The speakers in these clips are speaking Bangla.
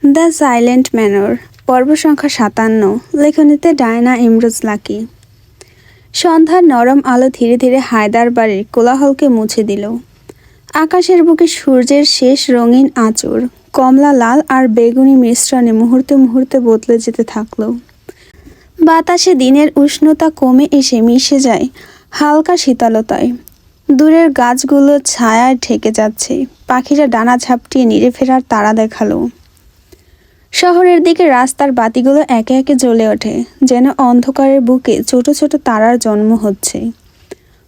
দ্য সাইলেন্ট ম্যানর, পর্ব সংখ্যা ৫৭, লেখনীতে ডায়না ইমরোজ লাকি। সন্ধ্যার নরম আলো ধীরে ধীরে হায়দার বাড়ির কোলাহলকে মুছে দিল। আকাশের বুকে সূর্যের শেষ রঙিন আঁচড় কমলা লাল আর বেগুনি মিশ্রণে মুহূর্তে মুহূর্তে বদলে যেতে থাকল। বাতাসে দিনের উষ্ণতা কমে এসে মিশে যায় হালকা শীতলতায়। দূরের গাছগুলো ছায়ায় ঢেকে যাচ্ছে, পাখিরা ডানা ঝাপটিয়ে নিড়ে ফেরার তারা দেখালো। শহরের দিকে রাস্তার বাতিগুলো একে একে জ্বলে ওঠে, যেন অন্ধকারের বুকে ছোট ছোট তারার জন্ম হচ্ছে।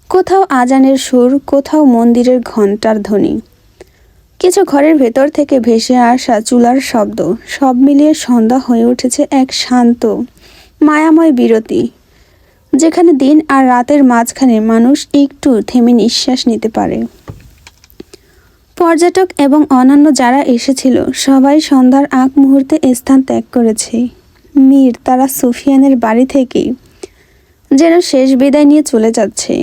কোথাও আজানের সুর, কোথাও মন্দিরের ঘণ্টার ধ্বনি। কিছু ঘরের ভেতর থেকে ভেসে আসা চুলার শব্দ, সব মিলিয়ে সন্ধ্যা হয়ে উঠেছে এক শান্ত মায়াময় বিরতি, যেখানে দিন আর রাতের মাঝখানে মানুষ একটু থেমে নিঃশ্বাস নিতে পারে। পর্যটক এবং অন্যান্য যারা এসেছিল সবাই সন্ধ্যার আগ মুহূর্তে স্থান ত্যাগ করেছে। মীর তারা সুফিয়ানের বাড়ি থেকেই যেন শেষ বিদায় নিয়ে চলে যাচ্ছে।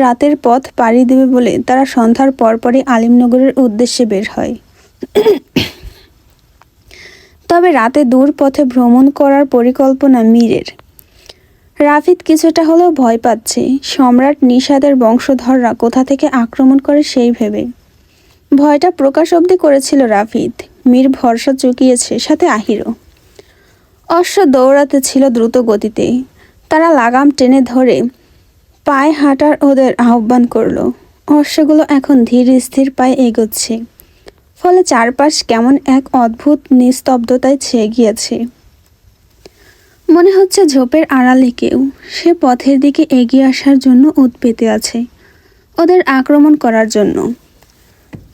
রাতের পথ পাড়ি দেবে বলে তারা সন্ধ্যার পরপরই আলিমনগরের উদ্দেশ্যে বের হয়। তবে রাতে দূর পথে ভ্রমণ করার পরিকল্পনা মীরের। রাফিদ কিছুটা হলেও ভয় পাচ্ছে, সম্রাট নিষাদের বংশধররা কোথা থেকে আক্রমণ করে সেই ভেবে। ভয়টা প্রকাশ অবধি করেছিল রাফিদ। মীর ভরসা চুকিয়েছে, সাথে আহিরও। অশ্ব দৌড়াতে ছিল দ্রুত গতিতে। তারা লাগাম টেনে ধরে পায়ে হাঁটার ওদের আহ্বান করল। অশ্বগুলো এখন ধীর স্থির পায়ে এগোচ্ছে, ফলে চারপাশ কেমন এক অদ্ভুত নিস্তব্ধতায় ছেয়ে গিয়েছে। মনে হচ্ছে ঝোপের আড়ালে কেউ সে পথের দিকে এগিয়ে আসার জন্য ওত পেতে আছে, ওদের আক্রমণ করার জন্য।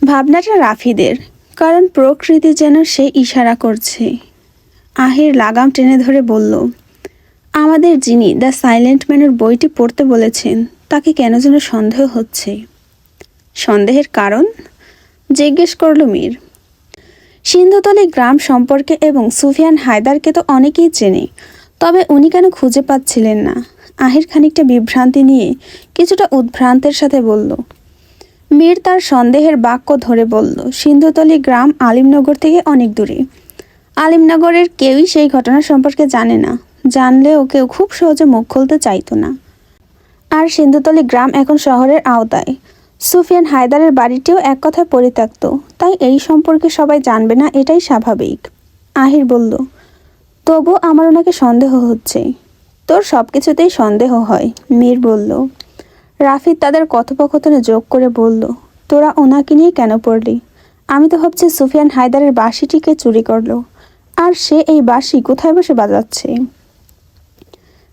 ভাবনাটা রাফিদের, কারণ প্রকৃতি যেন সে ইশারা করছে। আহির লাগাম টেনে ধরে বলল, আমাদের যিনি দ্য সাইলেন্ট ম্যানের বইটি পড়তে বলেছেন তাকে কেন যেন সন্দেহ হচ্ছে। সন্দেহের কারণ জিজ্ঞেস করল মীর। সিন্ধুতলী গ্রাম সম্পর্কে এবং সুফিয়ান হায়দারকে তো অনেকেই চেনে, তবে উনি কেন খুঁজে পাচ্ছিলেন না। আহির খানিকটা বিভ্রান্তি নিয়ে কিছুটা উদ্ভ্রান্তের সাথে বলল। মীর তার সন্দেহের বাক্য ধরে বলল, সিন্ধুতলী গ্রাম আলিমনগর থেকে অনেক দূরে। আলিমনগরের কেউই সেই ঘটনা সম্পর্কে জানে না, জানলেও কেউ খুব সহজে মুখ খুলতে চাইতো না। আর সিন্ধুতলী গ্রাম এখন শহরের আওতায়। সুফিয়ান হায়দারের বাড়িটিও এক কথায় পরিত্যক্ত, তাই এই সম্পর্কে সবাই জানবে না, এটাই স্বাভাবিক। আহির বলল, তবু আমার ওনাকে সন্দেহ হচ্ছে। তোর সব কিছুতেই সন্দেহ হয়, মীর বলল। রাফিদ তাদের কথোপকথনে যোগ করে বলল, তোরা ওনাকে নিয়ে কেন পড়লি? আমি তো ভাবছি সুফিয়ান হায়দারের বাঁশিটিকে চুরি করলো, আর সে এই বাঁশি কোথায় বসে বাজাচ্ছে।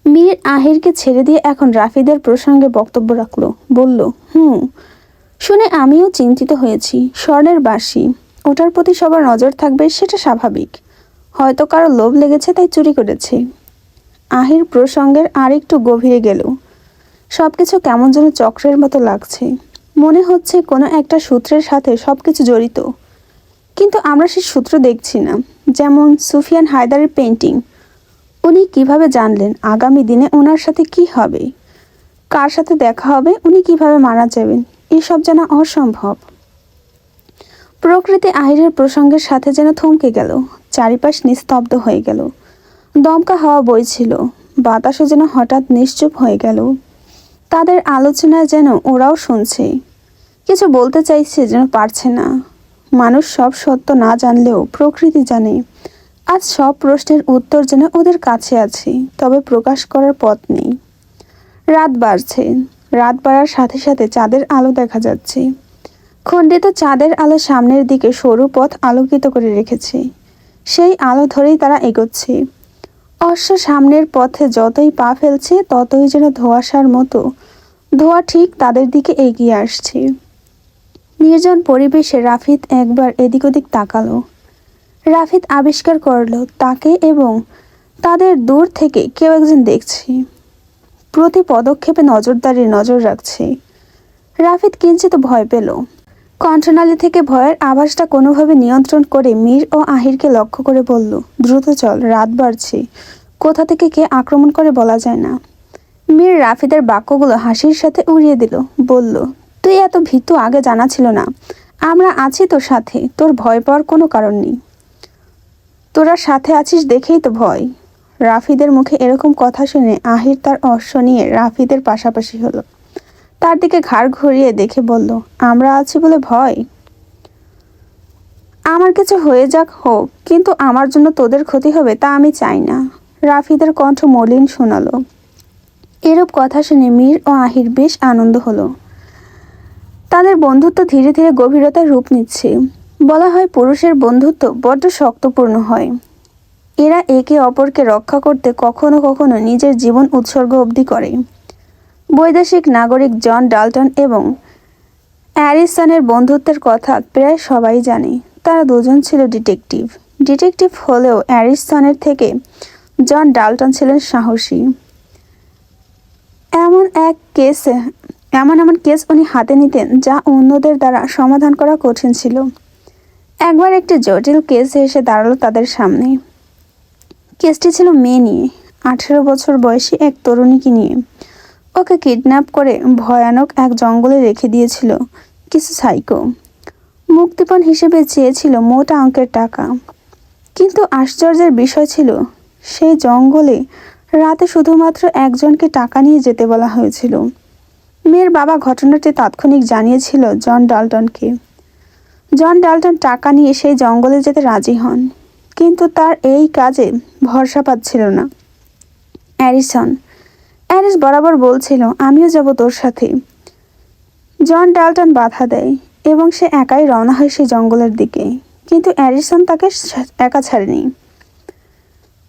মীর আহিরকে ছেড়ে দিয়ে এখন রাফিদের প্রসঙ্গে বক্তব্য রাখলো, বলল, শুনে আমিও চিন্তিত হয়েছি। স্বর্ণের বাঁশি, ওটার প্রতি সবার নজর থাকবে, সেটা স্বাভাবিক। হয়তো কারো লোভ লেগেছে তাই চুরি করেছে। আহির প্রসঙ্গের আর একটু গভীরে গেল। সবকিছু কেমন যেন চক্রের মতো লাগছে। মনে হচ্ছে কোনো একটা সূত্রের সাথে সবকিছু জড়িত, কিন্তু আমরা সেই সূত্র দেখছি না। যেমন সুফিয়ান হায়দারের পেন্টিং, উনি কিভাবে জানলেন আগামী দিনে ওনার সাথে কি হবে, কার সাথে দেখা হবে, উনি কিভাবে মারা যাবেন, এসব জানা অসম্ভব। প্রকৃতি আহিরের প্রসঙ্গের সাথে যেন থমকে গেল। চারিপাশ নিস্তব্ধ হয়ে গেল। দমকা হাওয়া বইছিল, বাতাসও যেন হঠাৎ নিশ্চুপ হয়ে গেল। তাদের আলোচনায় যেন ওরাও শুনছে, কিছু বলতে চাইছে যেন পারছে না। মানুষ সব সত্য না জানলেও প্রকৃতি জানে। আজ সব প্রশ্নের উত্তর যেন ওদের কাছে আছে, তবে প্রকাশ করার পথ নেই। রাত বাড়ছে। রাত বাড়ার সাথে সাথে চাঁদের আলো দেখা যাচ্ছে। খণ্ডিত চাঁদের আলো সামনের দিকে সরু পথ আলোকিত করে রেখেছে। সেই আলো ধরেই তারা এগোচ্ছে। অশ্ব সামনের পথে যতই পা ফেলছে ততই যেন ধোঁয়াশার মতো ধোঁয়া ঠিক তাদের দিকে এগিয়ে আসছে। নির্জন পরিবেশে রাফিদ একবার এদিক ওদিক তাকালো। রাফিদ আবিষ্কার করলো তাকে এবং তাদের দূর থেকে কেউ একজন দেখছে, প্রতি পদক্ষেপে নজর রাখছে। রাফিদ কিঞ্চিত ভয় পেল। কণ্ঠনালী থেকে ভয়ের আভাসটা কোনোভাবে নিয়ন্ত্রণ করে মীর ও আহিরকে লক্ষ্য করে বলল, দ্রুত চল, রাত বাড়ছে, কোথা থেকে কে আক্রমণ করে বলা যায় না। মীর রাফিদের বাক্যগুলো হাসির সাথে উড়িয়ে দিল, বলল, তুই এত ভীতু আগে জানা ছিল না। আমরা আছি তোর সাথে, তোর ভয় পাওয়ার কোনো কারণ নেই। তোরা সাথে আছিস দেখেই তো ভয়। রাফিদের মুখে এরকম কথা শুনে আহির তার অশ্ব নিয়ে রাফিদের পাশাপাশি হলো। তার দিকে ঘাড় ঘুরিয়ে দেখে বলল, আমরা আছি বলে ভয়? আমার কিছু হয়ে যাক হোক, কিন্তু আমার জন্য তোদের ক্ষতি হবে তা আমি চাই না। রাফিদের কণ্ঠ মলিন শোনালো। এরূপ কথা শুনে মীর ও আহির বেশ আনন্দ হলো। তাদের বন্ধুত্ব ধীরে ধীরে গভীরতার রূপ নিচ্ছে। বলা হয় পুরুষের বন্ধুত্ব বড্ড শক্তপূর্ণ হয়। এরা একে অপরকে রক্ষা করতে কখনো কখনো নিজের জীবন উৎসর্গ অবধি করে। বৈদেশিক নাগরিক জন ডাল্টন এবং অ্যারিসনের বন্ধুত্বের কথা প্রায় সবাই জানে। তারা দুজন ছিল ডিটেকটিভ। ডিটেকটিভ হলেও অ্যারিসনের থেকে জন ডাল্টন ছিলেন সাহসী। এমন এমন কেস উনি হাতে নিতেন যা অন্যদের দ্বারা সমাধান করা কঠিন ছিল। একবার একটি জটিল কেস এসে দাঁড়ালো তাদের সামনে। কেসটি ছিল মেয়ে নিয়ে, 18 বছর বয়সী এক তরুণীকে নিয়ে। ওকে কিডন্যাপ করে ভয়ানক এক জঙ্গলে রেখে দিয়েছিল কিছু সাইকো। মুক্তিপণ হিসেবে চেয়েছিল মোটা অঙ্কের টাকা। কিন্তু আশ্চর্যের বিষয় ছিল, সেই জঙ্গলে রাতে শুধুমাত্র একজনকে টাকা নিয়ে যেতে বলা হয়েছিল। মেয়ের বাবা ঘটনাটি তাৎক্ষণিক জানিয়েছিল জন ডাল্টনকে। জন ডাল্টন টাকা নিয়ে সেই জঙ্গলে যেতে রাজি হন, কিন্তু তার এই কাজে ভরসা পাচ্ছিল না। অ্যারিস বরাবর বলছিল, আমিও যাব তোর সাথে। জন ডাল্টন বাধা দেয় এবং সে একাই রওনা হয় সেই জঙ্গলের দিকে। কিন্তু অ্যারিসন তাকে একা ছাড়েনি।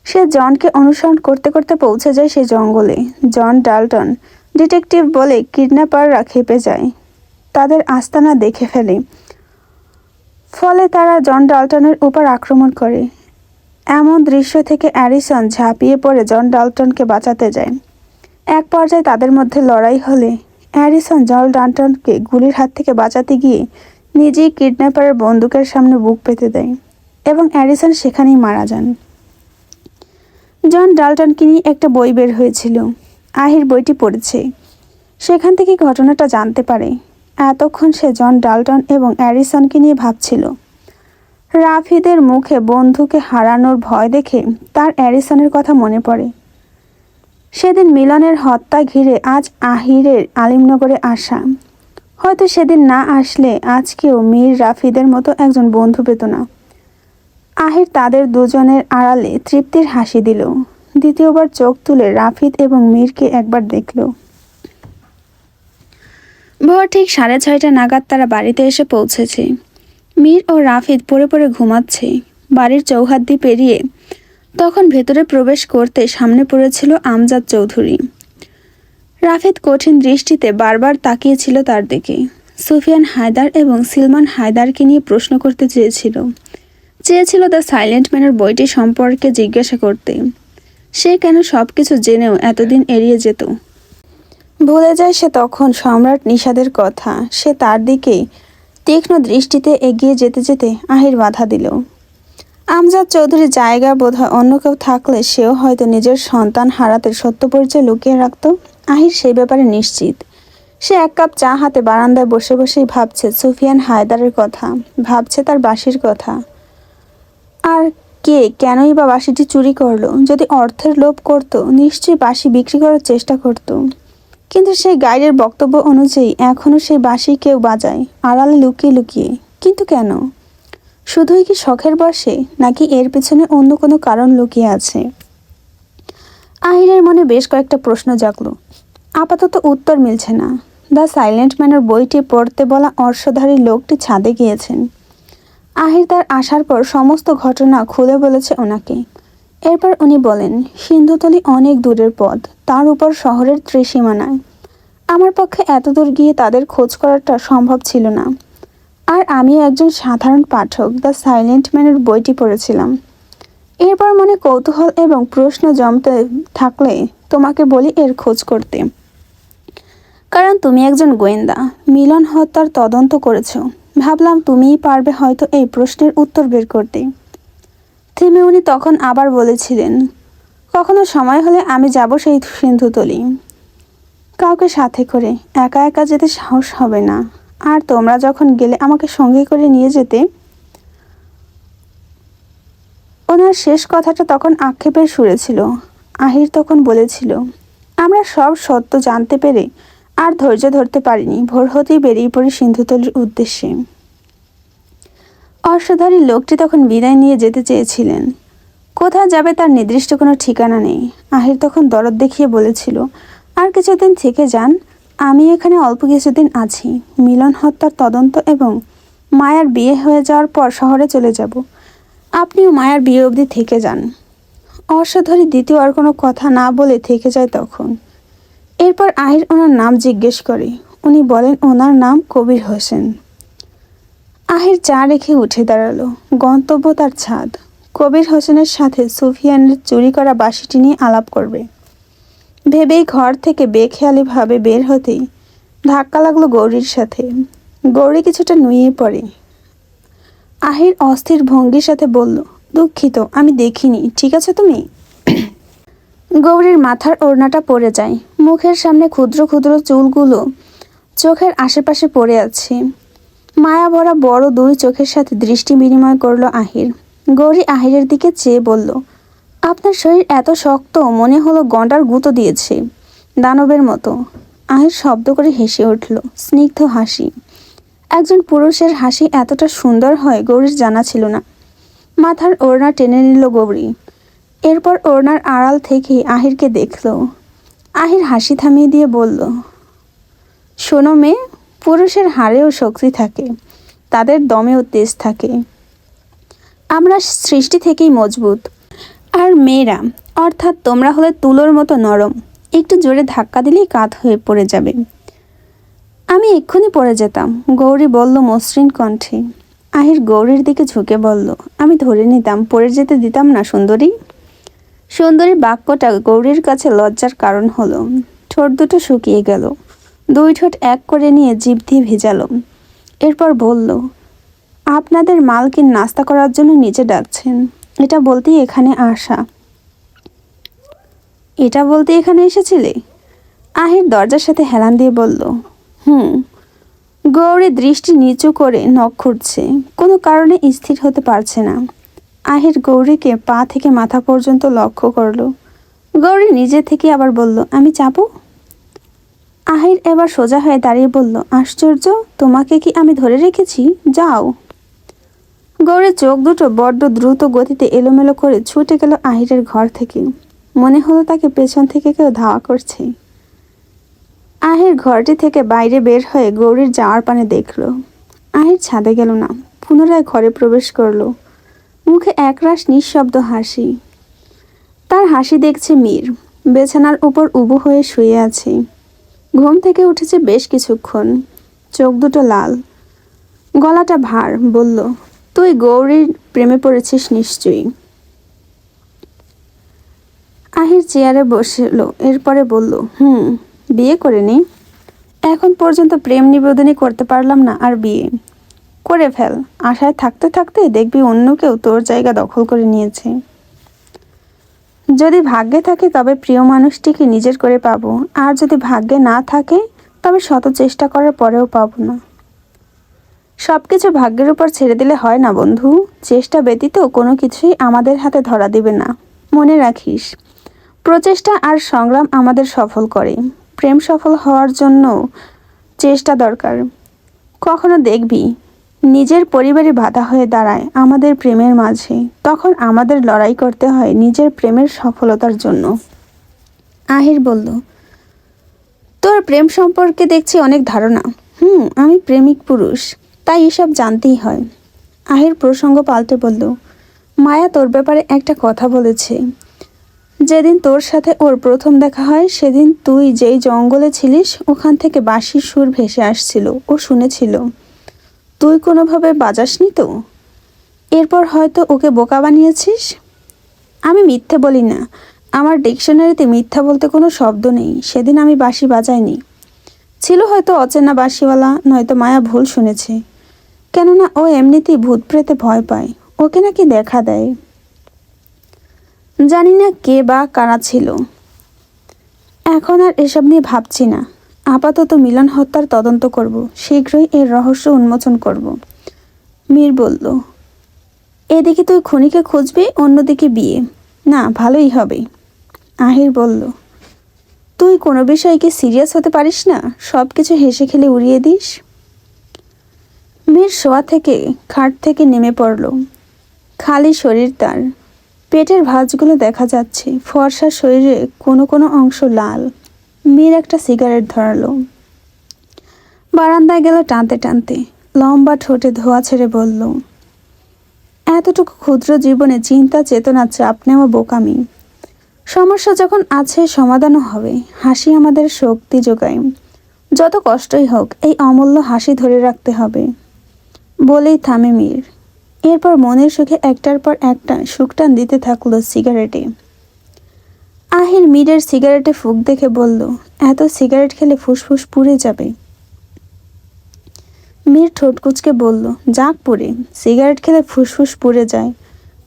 সে জনকে অনুসরণ করতে করতে পৌঁছে যায় সেই জঙ্গলে। জন ডাল্টন ডিটেকটিভ বলে কিডন্যাপাররা খেপে যায়, তাদের আস্তানা দেখে ফেলে। ফলে তারা জন ডাল্টনের উপর আক্রমণ করে। এমন দৃশ্য থেকে অ্যারিসন ঝাঁপিয়ে পড়ে জন ডাল্টনকে বাঁচাতে যায়। এক পর্যায়ে তাদের মধ্যে লড়াই হলে অ্যারিসন জন ডাল্টনকে গুলির হাত থেকে বাঁচাতে গিয়ে নিজেই কিডন্যাপারের বন্দুকের সামনে বুক পেতে দেয় এবং অ্যারিসন সেখানেই মারা যান। জন ডাল্টনকে নিয়ে একটা বই বের হয়েছিল। আহির বইটি পড়েছে। সেখান থেকে ঘটনাটা জানতে পারে। এতক্ষণ সে জন ডাল্টন এবং অ্যারিসনকে নিয়ে ভাবছিল। রাফিদের মুখে বন্ধুকে হারানোর ভয় দেখে তার অ্যারিসনের কথা মনে পড়ে। সেদিন মিলনের হত্যা ঘিরে আজ আহিরের আলিমনগরে আসা। হয়তো সেদিন না আসলে আজকেও মীর রাফিদের মতো একজন বন্ধু পেত না। আহির তাদের দুজনের আড়ালে তৃপ্তির হাসি দিল। দ্বিতীয়বার চোখ তুলে রাফিদ এবং মীরকে একবার দেখল। ভোর ঠিক 6:30 নাগাদ তারা বাড়িতে এসে পৌঁছেছে। মীর ও রাফিদ পড়ে পড়ে ঘুমাচ্ছে। বাড়ির চৌহাদ্দি পেরিয়ে তখন ভেতরে প্রবেশ করতে সামনে পড়েছিল আমজাদ চৌধুরী। রাফিদ কঠিন দৃষ্টিতে বারবার তাকিয়েছিল তার দিকে। সুফিয়ান হায়দার এবং সিলমান হায়দারকে নিয়ে প্রশ্ন করতে চেয়েছিল দ্য সাইলেন্ট ম্যানের বইটি সম্পর্কে জিজ্ঞাসা করতে। সে কেন সবকিছু জেনেও এতদিন এড়িয়ে যেত? ভুলে যায় সে তখন সম্রাট নিষাদের কথা। সে তার দিকে তীক্ষ্ণ দৃষ্টিতে এগিয়ে যেতে যেতে আহির বাধা দিল। আমজাদ চৌধুরীর জায়গা বোধহয় অন্য কেউ থাকলে সেও হয়তো নিজের সন্তান হারাতে সত্য পরিচয় লুকিয়ে রাখত। আহির সেই ব্যাপারে নিশ্চিত। সে এক কাপ চা হাতে বারান্দায় বসে বসেই ভাবছে সুফিয়ান হায়দারের কথা, ভাবছে তার বাঁশির কথা। আর কেনই বা বাঁশিটি চুরি করলো? যদি অর্থের লোভ করত, নিশ্চয়ই বাঁশি বিক্রি করার চেষ্টা করত। কিন্তু সেই গাইডের বক্তব্য অনুযায়ী এখনও সেই বাঁশি কেউ বাজায়, আড়ালে লুকিয়ে লুকিয়ে। কিন্তু কেন? শুধুই কি শখের বশে, নাকি এর পেছনে অন্য কোনো কারণ লুকিয়ে আছে? আহিরের মনে বেশ কয়েকটা প্রশ্ন জাগলো। আপাতত উত্তর মিলছে না। দ্য সাইলেন্ট ম্যানের বইটি পড়তে বলা অর্শধারী লোকটি ছাদে গিয়েছেন। আহির তার আসার পর সমস্ত ঘটনা খুলে বলেছে ওনাকে। এরপর উনি বলেন, সিন্ধুতলি অনেক দূরের পথ, তার উপর শহরের ত্রিসীমানায়। আমার পক্ষে এত দূর গিয়ে তাদের খোঁজ করাটা সম্ভব ছিল না। আর আমিও একজন সাধারণ পাঠক দ্য সাইলেন্ট ম্যানের বইটি পড়েছিলাম। এরপর মনে কৌতূহল এবং প্রশ্ন জমতে থাকলে তোমাকে বলি এর খোঁজ করতে। কারণ তুমি একজন গোয়েন্দা, মিলন হত্যার তদন্ত করেছো। ভাবলাম তুমিই পারবে হয়তো এই প্রশ্নের উত্তর বের করতে। থেমে উনি তখন আবার বলেছিলেন, কখনো সময় হলে আমি যাব সেই সিন্ধুতলি। কাউকে সাথে করে, একা একা যেতে সাহস হবে না। আর তোমরা যখন গেলে আমাকে সঙ্গে করে নিয়ে যেতে। ওনার শেষ কথাটা তখন আক্ষেপের সুরে ছিল। আহির তখন বলেছিল, আমরা সব সত্য জানতে পেরে আর ধৈর্য ধরতে পারিনি। ভোর হতেই বেরিয়ে পড়ি সিন্ধুতলির উদ্দেশ্যে। অশ্বধারী লোকটি তখন বিদায় নিয়ে যেতে চেয়েছিলেন। কোথায় যাবে তার নির্দিষ্ট কোনো ঠিকানা নেই। আহির তখন দরদ দেখিয়ে বলেছিল, আর কিছুদিন থেকে যান, আমি এখানে অল্প কিছুদিন আছি। মিলন হত্যার তদন্ত এবং মায়ার বিয়ে হয়ে যাওয়ার পর শহরে চলে যাব। আপনিও মায়ার বিয়ে অবধি থেকে যান। অশ্বধারী দ্বিতীয় আর কোনো কথা না বলে থেকে যায় তখন। এরপর আহির ওনার নাম জিজ্ঞেস করে। উনি বলেন ওনার নাম কবির হোসেন। আহির চা রেখে উঠে দাঁড়ালো। গন্তব্য তার ছাদ। কবির হোসেনের সাথে সুফিয়ানের চুরি করা বাঁশিটি নিয়ে আলাপ করবে ভেবেই ঘর থেকে বেখেয়ালিভাবে বের হতেই ধাক্কা লাগলো গৌরীর সাথে। গৌরী কিছুটা নুয়ে পড়ে। আহির অস্থির ভঙ্গির সাথে বলল, দুঃখিত, আমি দেখিনি। ঠিক আছে তুমি? গৌরীর মাথার ওড়নাটা পড়ে যায়। মুখের সামনে ক্ষুদ্র ক্ষুদ্র চুলগুলো চোখের আশেপাশে পড়ে আছে। মায়া ভরা বড় দুই চোখের সাথে দৃষ্টি বিনিময় করলো আহির। গৌরী আহিরের দিকে চেয়ে বলল, আপনার শরীর এত শক্ত, মনে হলো গন্ডার গুঁতো দিয়েছে, দানবের মতো। আহির শব্দ করে হেসে উঠল, স্নিগ্ধ হাসি। একজন পুরুষের হাসি এতটা সুন্দর হয় গৌরীর জানা ছিল না। মাথার ওড়না টেনে নিল গৌরী। এরপর ওড়নার আড়াল থেকে আহিরকে দেখল। আহির হাসি থামিয়ে দিয়ে বলল, শোনো মেয়ে, পুরুষের হাড়েও শক্তি থাকে, তাদের দমেও তেজ থাকে। আমরা সৃষ্টি থেকেই মজবুত, আর মেয়েরা অর্থাৎ তোমরা হলে তুলোর মতো নরম, একটু জোরে ধাক্কা দিলেই কাত হয়ে পড়ে যাবে। আমি এক্ষুনি পড়ে যেতাম, গৌরী বলল মসৃণ কণ্ঠে। আহির গৌরীর দিকে ঝুঁকে বলল, আমি ধরে নিতাম, পড়ে যেতে দিতাম না সুন্দরী। সুন্দরী বাক্যটা গৌরীর কাছে লজ্জার কারণ হলো। ঠোঁট দুটো শুকিয়ে গেল। দুই ঠোঁট এক করে নিয়ে জিভ দিয়ে ভেজালো। এরপর বলল, আপনাদের মালকিন নাস্তা করার জন্য নিচে ডাকছেন। এটা বলতেই এখানে আসা। এটা বলতে এখানে এসেছিলে? আহির দরজার সাথে হেলান দিয়ে বলল, গৌরী দৃষ্টি নিচু করে নখ খুঁড়ছে, কোনো কারণে স্থির হতে পারছে না। আহির গৌরীকে পা থেকে মাথা পর্যন্ত লক্ষ্য করল। গৌরী নিজে থেকে আবার বলল, আমি চাপো? আহির এবার সোজা হয়ে দাঁড়িয়ে বলল, আশ্চর্য, তোমাকে কি আমি ধরে রেখেছি? যাও। গৌরীর চোখ দুটো বড্ড দ্রুত গতিতে এলোমেলো করে ছুটে গেল আহিরের ঘর থেকে। মনে হলো তাকে পেছন থেকে কেউ ধাওয়া করছে। আহির ঘরটি থেকে বাইরে বের হয়ে গৌরীর যাওয়ার পানে দেখল। আহির ছাদে গেল না, পুনরায় ঘরে প্রবেশ করলো। মুখে একরাশ নিঃশব্দ হাসি। তার হাসি দেখছে মীর, বিছানার উপর উবু হয়ে শুয়ে আছে। ঘুম থেকে উঠেছে বেশ কিছুক্ষণ, চোখ দুটো লাল, গলাটা ভার। বলল, তুই গৌরীর প্রেমে পড়েছিস নিশ্চয়ই। আহির চেয়ারে বসল, এরপরে বলল, বিয়ে করে নি। এখন পর্যন্ত প্রেম নিবেদনই করতে পারলাম না, আর বিয়ে করে ফেল। আশায় থাকতে থাকতে দেখবি অন্য কেউ তোর জায়গা দখল করে নিয়েছে। যদি ভাগ্যে থাকে তবে প্রিয় মানুষটিকে নিজের করে পাবো, আর যদি ভাগ্যে না থাকে তবে শত চেষ্টা করার পরেও পাবো না। সবকিছু ভাগ্যের উপর ছেড়ে দিলে হয় না বন্ধু। চেষ্টা ব্যতীত কোনো কিছুই আমাদের হাতে ধরা দিবে না। মনে রাখিস, প্রচেষ্টা আর সংগ্রাম আমাদের সফল করে। প্রেম সফল হওয়ার জন্য চেষ্টা দরকার। কখনো দেখবি নিজের পরিবারে বাধা হয়ে দাঁড়ায় আমাদের প্রেমের মাঝে, তখন আমাদের লড়াই করতে হয় নিজের প্রেমের সফলতার জন্য। আহির বলল, তোর প্রেম সম্পর্কে দেখছি অনেক ধারণা। আমি প্রেমিক পুরুষ, তাই এসব জানতেই হয়। আহির প্রসঙ্গ পাল্টে বলল, মায়া তোর ব্যাপারে একটা কথা বলেছে। যেদিন তোর সাথে ওর প্রথম দেখা হয় সেদিন তুই যেই জঙ্গলে ছিলিস ওখান থেকে বাঁশির সুর ভেসে আসছিল, ও শুনেছিল। তুই কোনোভাবে বাজাসনি তো? এরপর হয়তো ওকে বোকা বানিয়েছিস। আমি মিথ্যে বলি না, আমার ডিকশনারিতে মিথ্যা বলতে কোনো শব্দ নেই। সেদিন আমি বাঁশি বাজাইনি। ছিল হয়তো অচেনা বাঁশিওয়ালা, নয়তো মায়া ভুল শুনেছে। কেননা ও এমনিতেই ভূত প্রেতে ভয় পায়, ওকে নাকি দেখা দেয়। জানি না কে বা কারা ছিল। এখন আর এসব নিয়ে ভাবছি না। আপাতত মিলন হত্যার তদন্ত করব, শীঘ্রই এর রহস্য উন্মোচন করব। মীর বলল, এদিকে তুই খুনিকে খুঁজবি, অন্যদিকে বিয়ে। না, ভালোই হবে। আহির বলল, তুই কোনো বিষয়ে কি সিরিয়াস হতে পারিস না? সব কিছু হেসে খেলে উড়িয়ে দিস। মীর শোয়া থেকে খাট থেকে নেমে পড়ল। খালি শরীর তার, পেটের ভাঁজগুলো দেখা যাচ্ছে, ফর্সা শরীরে কোনো কোনো অংশ লাল। মীর একটা সিগারেট ধরালো, বারান্দায় গেল টানতে টানতে। লম্বা ঠোঁটে ধোঁয়া ছেড়ে বলল, এতটুকু ক্ষুদ্র জীবনে চিন্তা চেতনা চাপ নেওয়া বোকামি। সমস্যা যখন আছে সমাধানও হবে। হাসি আমাদের শক্তি যোগায়, যত কষ্টই হোক এই অমূল্য হাসি ধরে রাখতে হবে। বলেই থামে মীর। এরপর মনের সুখে একটার পর একটা সুখটান দিতে থাকলো সিগারেটে। আহির মীরের সিগারেটে ফুঁক দেখে বলল, এত সিগারেট খেলে ফুসফুস পুড়ে যাবে। মীর ঠোঁট কুঁচকে বলল, যাক পুড়ে, সিগারেট খেলে ফুসফুস পুড়ে যায়,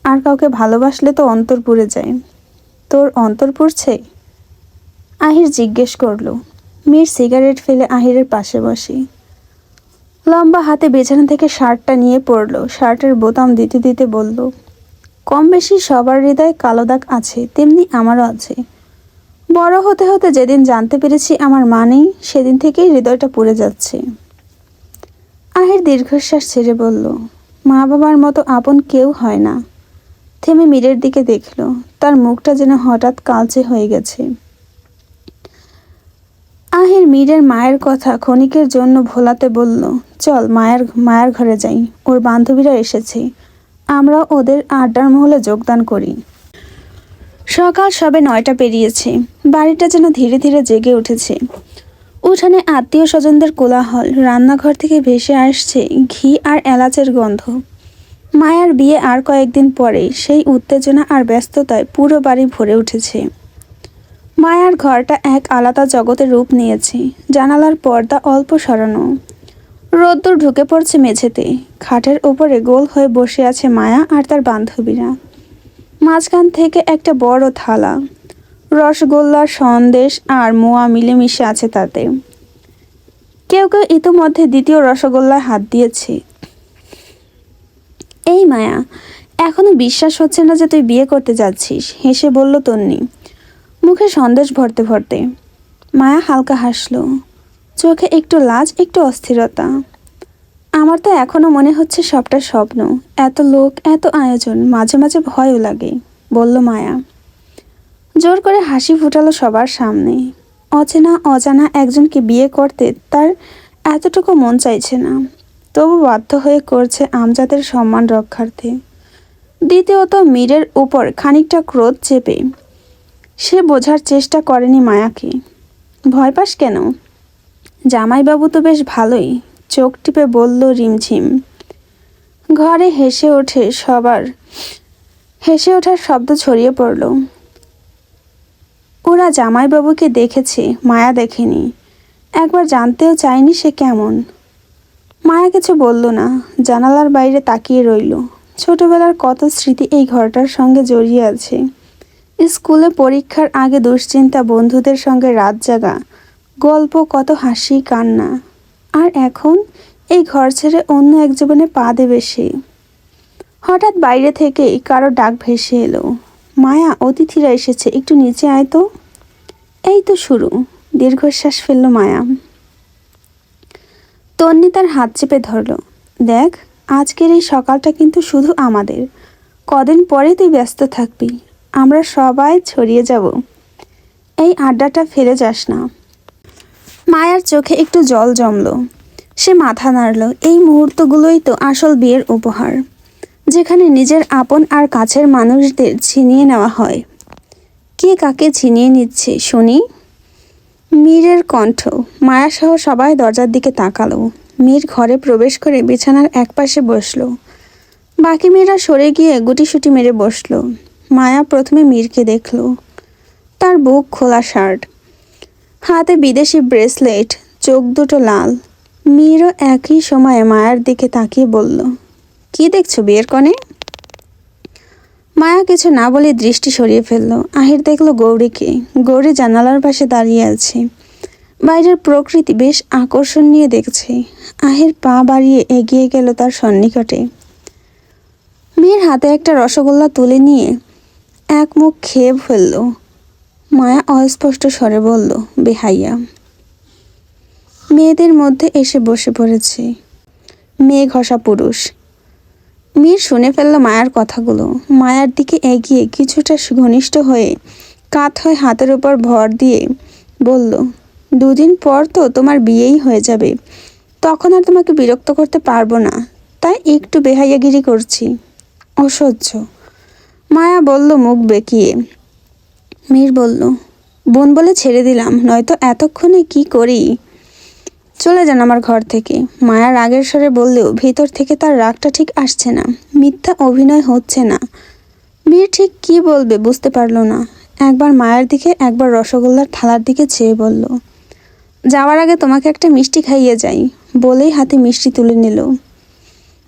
আর কাউকে ভালোবাসলে তো অন্তর পুড়ে যায়। তোর অন্তর পুড়ছে? আহির জিজ্ঞেস করলো। মীর সিগারেট ফেলে আহিরের পাশে বসে লম্বা হাতে বিছানা থেকে শার্টটা নিয়ে পড়ল। শার্টের বোতাম দিতে দিতে বলল, কম বেশি সবার হৃদয়ে কালো দাগ আছে, তেমনি আমারও আছে। বড় হতে হতে যেদিন জানতে পেরেছি আমার মা নেই, সেদিন থেকেই হৃদয়টা পুড়ে যাচ্ছে। আহির দীর্ঘশ্বাস ছেড়ে বলল, মা বাবার মতো আপন কেউ হয় না। থেমে মীরের দিকে দেখল, তার মুখটা যেন হঠাৎ কালচে হয়ে গেছে। আহির মীরের মায়ের কথা ক্ষণিকের জন্য ভোলাতে বলল, চল মায়ের ঘরে যাই, ওর বান্ধবীরা এসেছে, আমরা ওদের আড্ডার মহলে যোগদান করি। সকাল সবে 9টা পেরিয়েছে। বাড়িটা যেন ধীরে ধীরে জেগে উঠেছে। উঠানে আত্মীয় স্বজনদের কোলাহল, রান্নাঘর থেকে ভেসে আসছে ঘি আর এলাচের গন্ধ। মায়ার বিয়ে আর কয়েকদিন পরে, সেই উত্তেজনা আর ব্যস্ততায় পুরো বাড়ি ভরে উঠেছে। মায়ার ঘরটা এক আলাদা জগতের রূপ নিয়েছে। জানালার পর্দা অল্প সরানো, রোদ্দুর ঢুকে পড়ছে মেঝেতে। খাটের ওপরে গোল হয়ে বসে আছে মায়া আর তার বান্ধবীরা। মাঝখান থেকে একটা বড় থালা, রসগোল্লার সন্দেশ আর মোয়া মিলেমিশে আছে তাতে। কেউ কেউ ইতোমধ্যে দ্বিতীয় রসগোল্লায় হাত দিয়েছে। এই মায়া, এখনো বিশ্বাস হচ্ছে না যে তুই বিয়ে করতে যাচ্ছিস, হেসে বলল তন্নি, মুখে সন্দেশ ভরতে ভরতে। মায়া হালকা হাসলো, চোখে একটু লাজ, একটু অস্থিরতা। আমার তো এখনো মনে হচ্ছে সবটা স্বপ্ন। এত লোক, এত আয়োজন, মাঝে মাঝে ভয়ও লাগে, বলল মায়া। জোর করে হাসি ফুটালো সবার সামনে। অচেনা অজানা একজনকে বিয়ে করতে তার এতটুকু মন চাইছে না, তবু বাধ্য হয়ে করছে আমজাদের সম্মান রক্ষার্থে। দ্বিতীয়ত মীরের উপর খানিকটা ক্রোধ চেপে। সে বোঝার চেষ্টা করেনি মায়াকে। ভয় পাস কেন? জামাইবাবু তো বেশ ভালোই, চোখ টিপে বলল রিমঝিম। ঘরে হেসে ওঠার শব্দ ছড়িয়ে পড়ল। ওরা জামাইবাবুকে দেখেছে, মায়া দেখেনি। একবার জানতেও চায়নি সে কেমন। মায়া কিছু বলল না, জানালার বাইরে তাকিয়ে রইল। ছোটবেলার কত স্মৃতি এই ঘরটার সঙ্গে জড়িয়ে আছে। স্কুলে পরীক্ষার আগে দুশ্চিন্তা, বন্ধুদের সঙ্গে রাত জাগা, গল্প, কত হাসি কান্না। আর এখন এই ঘর ছেড়ে অন্য এক জীবনে পা দেবে সে। হঠাৎ বাইরে থেকেই কারো ডাক ভেসে এলো, মায়া, অতিথিরা এসেছে, একটু নিচে আয় তো। এই তো শুরু। দীর্ঘশ্বাস ফেলল মায়া। তন্নি তার হাত চেপে ধরল, দেখ, আজকের এই সকালটা কিন্তু শুধু আমাদের। কদিন পরে তুই ব্যস্ত থাকবি, আমরা সবাই ছড়িয়ে যাব। এই আড্ডাটা ফেলে যাস না। মায়ার চোখে একটু জল জমল। সে মাথা নাড়ল। এই মুহূর্তগুলোই তো আসল বিয়ের উপহার, যেখানে নিজের আপন আর কাছের মানুষদের ছিনিয়ে নেওয়া হয়। কে কাকে ছিনিয়ে নিচ্ছে শুনি? মীরের কণ্ঠ। মায়াসহ সবাই দরজার দিকে তাকালো। মীর ঘরে প্রবেশ করে বিছানার একপাশে বসলো। বাকি মেয়েরা সরে গিয়ে গুটিসুটি মেরে বসলো। মায়া প্রথমে মীরকে দেখল। তার বুক খোলা শার্ট, হাতে বিদেশি ব্রেসলেট, চোখ দুটো লাল। মীরও একই সময়ে মায়ার দিকে তাকিয়ে বলল, কি দেখছো বিয়ের কনে? মায়া কিছু না বলে দৃষ্টি সরিয়ে ফেলল। আহির দেখল গৌরীকে। গৌরী জানালার পাশে দাঁড়িয়ে আছে। বাইরের প্রকৃতি বেশ আকর্ষণ নিয়ে দেখছে। আহির পা বাড়িয়ে এগিয়ে গেল তার সন্নিকটে। মেয়ের হাতে একটা রসগোল্লা তুলে নিয়ে এক মুখ খেয়ে ফেলল। মায়া অস্পষ্ট স্বরে বলল, বেহাইয়া। মেয়েদের মধ্যে এসে বসে পড়েছে মেয়ে ঘষা পুরুষ। মীর শুনে ফেলল মায়ার কথাগুলো। মায়ার দিকে এগিয়ে কিছুটা ঘনিষ্ঠ হয়ে কাত হয়ে হাতের উপর ভর দিয়ে বলল, 2 দিন পর তো তোমার বিয়েই হয়ে যাবে, তখন আর তোমাকে বিরক্ত করতে পারবো না, তাই একটু বেহাইয়াগিরি করছি। অসহ্য। মায়া বলল মুখ বেঁকিয়ে। মীর বলল, বোন বলে ছেড়ে দিলাম, নয়তো এতক্ষণে কি করি। চলে যান আমার ঘর থেকে। মায়া রাগের স্বরে বললেও ভিতর থেকে তার রাগটা ঠিক আসছে না, মিথ্যা অভিনয় হচ্ছে না। মীর ঠিক কি বলবে বুঝতে পারল না। একবার মায়ের দিকে, একবার রসগোল্লার থালার দিকে চেয়ে বলল, যাওয়ার আগে তোমাকে একটা মিষ্টি খাইয়ে যাই, বলেই হাতে মিষ্টি তুলে নিল।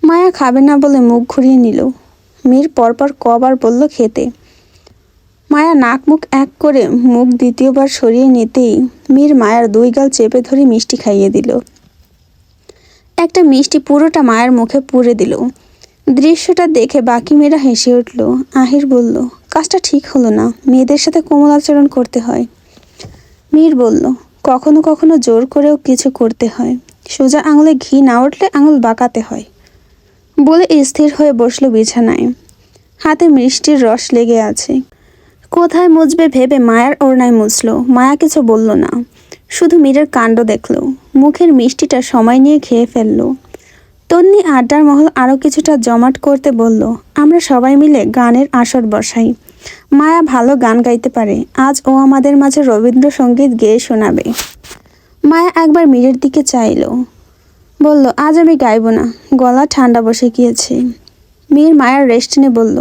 মায়া খাবে না বলে মুখ ঘুরিয়ে নিল। মীর পরপর কবার বলল খেতে। মায়া নাক মুখ এক করে মুখ দ্বিতীয়বার সরিয়ে নিতেই মীর মায়ার 2 গাল চেপে ধরে মিষ্টি খাইয়ে দিল। একটা মিষ্টি পুরোটা মায়ের মুখে পুরে দিল। দৃশ্যটা দেখে বাকি মেয়েরা হেসে উঠল। আহির বলল, কাজটা ঠিক হলো না, মেয়েদের সাথে কোমল আচরণ করতে হয়। মীর বলল, কখনো কখনো জোর করেও কিছু করতে হয়, সোজা আঙুলে ঘি না উঠলে আঙুল বাঁকাতে হয়, বলে স্থির হয়ে বসলো বিছানায়। হাতে মিষ্টির রস লেগে আছে। কোথায় মুছবে ভেবে মায়ার ওড়নায় মুছল। মায়া কিছু বলল না, শুধু মীরের কাণ্ড দেখল। মুখের মিষ্টিটা সময় নিয়ে খেয়ে ফেলল। তন্নি আড্ডার মহল আরও কিছুটা জমাট করতে বলল, আমরা সবাই মিলে গানের আসর বসাই। মায়া ভালো গান গাইতে পারে, আজ ও আমাদের মাঝে রবীন্দ্রসঙ্গীত গেয়ে শোনাবে। মায়া একবার মীরের দিকে চাইল, বলল, আজ আমি গাইব না, গলা ঠান্ডা বসে গিয়েছে। মীর মায়ার রেস্ট নিয়ে বলল,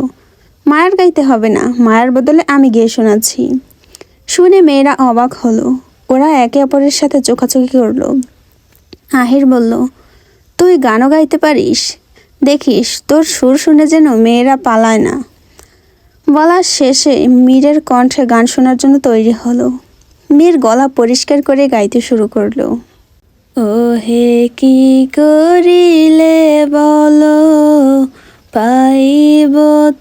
মায়ের গাইতে হবে না, মায়ের বদলে আমি গেয়ে শোনাচ্ছি। শুনে মেয়েরা অবাক হলো। ওরা একে অপরের সাথে চোখাচোখি করলো। আহির বলল, তুই গানও গাইতে পারিস, দেখিস তোর সুর শুনে যেন মেয়েরা পালায় না। বলার শেষে মীরের কণ্ঠে গান শোনার জন্য তৈরি হলো। মীর গলা পরিষ্কার করে গাইতে শুরু করলো। ও হে কি করিলে বলো, পাইব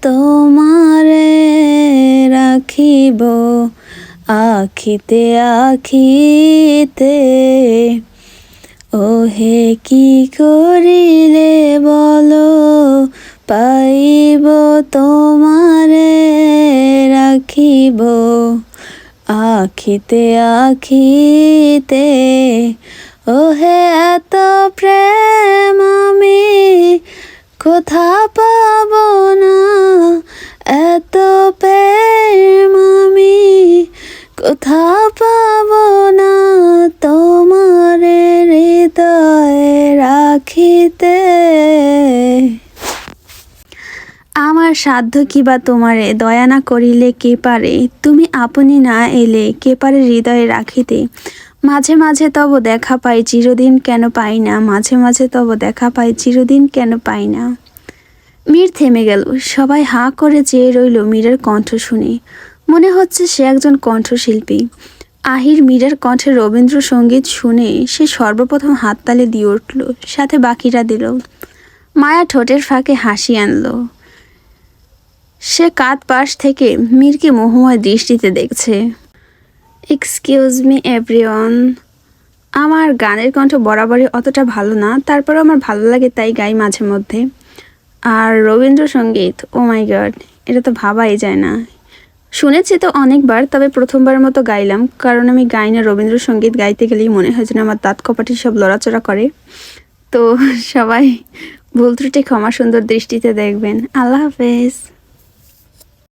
তোমারে রাখিব আখিতে আখিতে। ও হে কি করিলে বলো, পাইব তোমারে রাখিব আখিতে আখিতে। ও হে এত প্রেম আমি কোথা পাব না, এত প্রেম আমি কোথা পাব না, তোমারে হৃদয়ে রাখিতে। আমার সাধ্য কিবা তোমারে, দয়া না করিলে কে পারে, তুমি আপনি না এলে কে পারে হৃদয়ে রাখিতে। মাঝে মাঝে তব দেখা পাই, চিরদিন কেন পাই না, মাঝে মাঝে তব দেখা পাই, চিরদিন কেন পাই না। মীর থেমে গেল। সবাই হাঁ করে চেয়ে রইল মীরের কণ্ঠ শুনে। মনে হচ্ছে সে একজন কণ্ঠশিল্পী। আহির মীরের কণ্ঠে রবীন্দ্রসঙ্গীত শুনে সে সর্বপ্রথম হাততালি দিয়ে উঠল, সাথে বাকিরা দিল। মায়া ঠোঁটের ফাঁকে হাসি আনল। সে কাত পাশ থেকে মীরকে মোহময় দৃষ্টিতে দেখছে। এক্সকিউজ মি এভরিওয়ান, আমার গানের কণ্ঠ বরাবরই অতটা ভালো না, তারপরেও আমার ভালো লাগে তাই গাই মাঝে মধ্যে। আর রবীন্দ্রসঙ্গীত, ও মাই গড, এটা তো ভাবাই যায় না। শুনেছি তো অনেকবার, তবে প্রথমবারের মতো গাইলাম, কারণ আমি গাই না। রবীন্দ্রসঙ্গীত গাইতে গেলেই মনে হয় যেন আমার দাঁত কপাটি সব লড়াচড়া করে। তো সবাই ভুল ত্রুটি ক্ষমা সুন্দর দৃষ্টিতে দেখবেন। আল্লাহ হাফেজ।